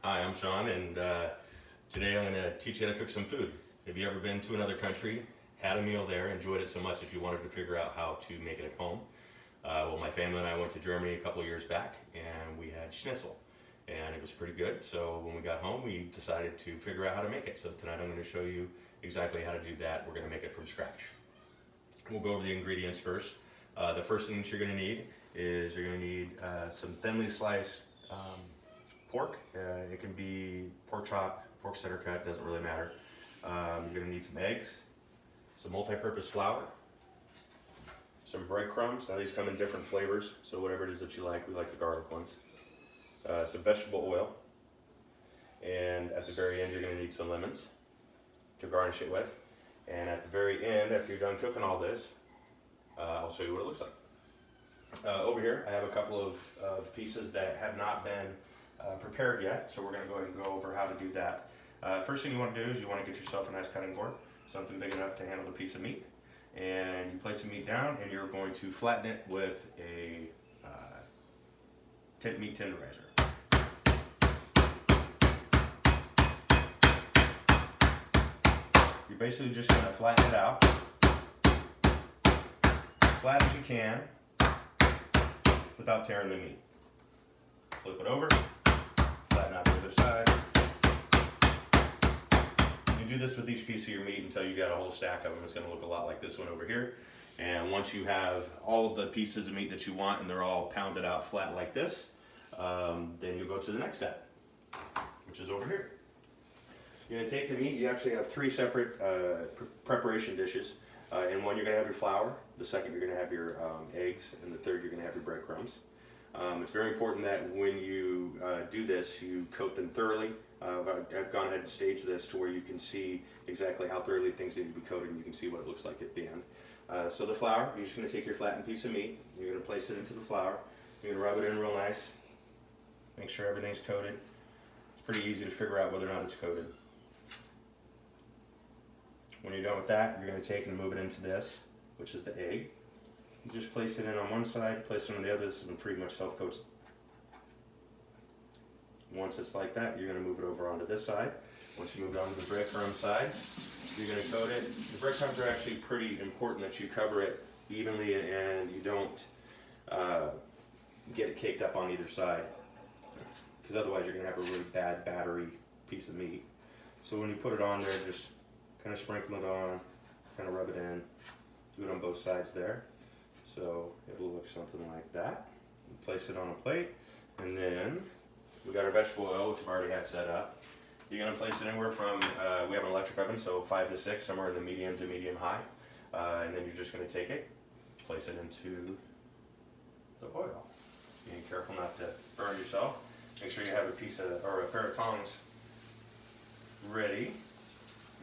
Hi, I'm Sean, and today I'm going to teach you how to cook some food. Have you ever been to another country, had a meal there, enjoyed it so much that you wanted to figure out how to make it at home? Well, my family and I went to Germany a couple of years back, and we had schnitzel, and it was pretty good. So when we got home, we decided to figure out how to make it. So tonight I'm going to show you exactly how to do that. We're going to make it from scratch. We'll go over the ingredients first. The first thing that you're going to need is you're going to need some thinly sliced pork. It can be pork chop, pork center cut, doesn't really matter. You're going to need some eggs, some multi-purpose flour, some breadcrumbs. Now these come in different flavors, so whatever it is that you like, we like the garlic ones. Some vegetable oil, and at the very end you're going to need some lemons to garnish it with. And at the very end, after you're done cooking all this, I'll show you what it looks like. Over here I have a couple of pieces that have not been prepared yet, so we're going to go ahead and go over how to do that. First thing you want to do is you want to get yourself a nice cutting board, something big enough to handle the piece of meat, and you place the meat down and you're going to flatten it with a meat tenderizer. You're basically just going to flatten it out, flat as you can, without tearing the meat. Flip it over, flatten out the other side. You do this with each piece of your meat until you got a whole stack of them. It's going to look a lot like this one over here. And once you have all of the pieces of meat that you want and they're all pounded out flat like this, then you'll go to the next step, which is over here. You're going to take the meat. You actually have three separate preparation dishes. In one you're going to have your flour, the second you're going to have your eggs, and the third you're going to have your breadcrumbs. It's very important that when you do this, you coat them thoroughly. I've gone ahead and staged this to where you can see exactly how thoroughly things need to be coated, and you can see what it looks like at the end. So the flour, you're just going to take your flattened piece of meat, you're going to place it into the flour, you're going to rub it in real nice, make sure everything's coated. It's pretty easy to figure out whether or not it's coated. When you're done with that, you're going to take and move it into this, which is the egg. You just place it in on one side, place it on the other. This is pretty much self-coats. Once it's like that, you're going to move it over onto this side. Once you move it onto the breadcrumb side, you're going to coat it. The breadcrumbs are actually pretty important that you cover it evenly and you don't get it caked up on either side, because otherwise you're going to have a really bad battery piece of meat. So when you put it on there, just kind of sprinkle it on, kind of rub it in, do it on both sides there. So it'll look something like that. Place it on a plate, and then we got our vegetable oil, which I've already had set up. You're going to place it anywhere from, we have an electric oven, so 5 to 6, somewhere in the medium to medium high. And then you're just going to take it, place it into the oil. Being careful not to burn yourself. Make sure you have a piece of, or a pair of tongs ready.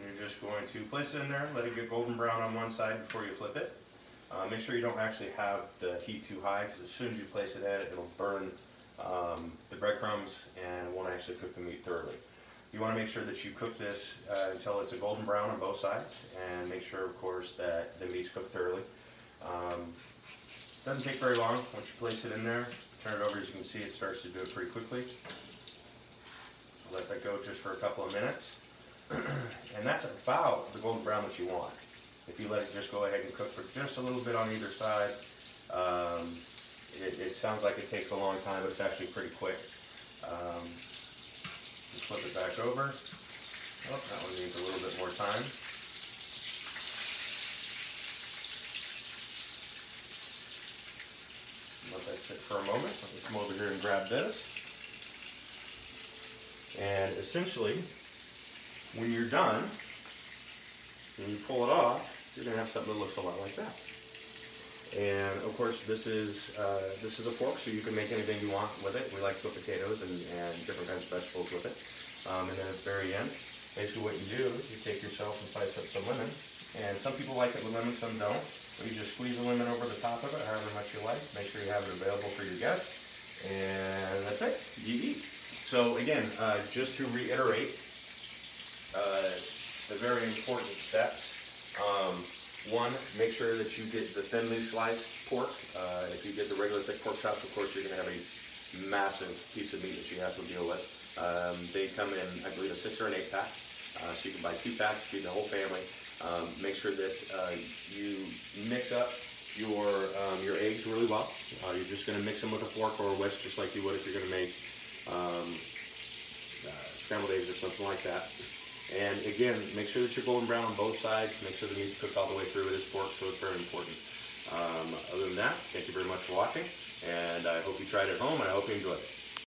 You're just going to place it in there, let it get golden brown on one side before you flip it. Make sure you don't actually have the heat too high, because as soon as you place it in, it'll burn the breadcrumbs and it won't actually cook the meat thoroughly. You want to make sure that you cook this until it's a golden brown on both sides, and make sure, of course, that the meat's cooked thoroughly. Doesn't take very long. Once you place it in there, turn it over. As you can see, it starts to do it pretty quickly. Let that go just for a couple of minutes. And that's about the golden brown that you want. If you let it just go ahead and cook for just a little bit on either side, it sounds like it takes a long time, but it's actually pretty quick. Just flip it back over. Oh, that one needs a little bit more time. Let that sit for a moment. Let me come over here and grab this. And essentially, when you're done, when you pull it off, you're going to have something that looks a lot like that. And of course, this is a fork, so you can make anything you want with it. We like to put potatoes and different kinds of vegetables with it. And then at the very end, basically what you do is you take yourself and slice up some lemon. And some people like it with lemon, some don't. But you just squeeze a lemon over the top of it, however much you like. Make sure you have it available for your guests. And that's it. You eat. So again, just to reiterate, the very important steps. One, make sure that you get the thinly sliced pork. If you get the regular thick pork chops, of course, you're going to have a massive piece of meat that you have to deal with. They come in, I believe, a 6 or an 8 pack. So you can buy 2 packs, feed the whole family. Make sure that you mix up your eggs really well. You're just going to mix them with a fork or a whisk, just like you would if you're going to make scrambled eggs or something like that. And again, make sure that you're golden brown on both sides. Make sure the meat's cooked all the way through with this fork, so it's very important. Other than that, thank you very much for watching, and I hope you tried it at home, and I hope you enjoyed it.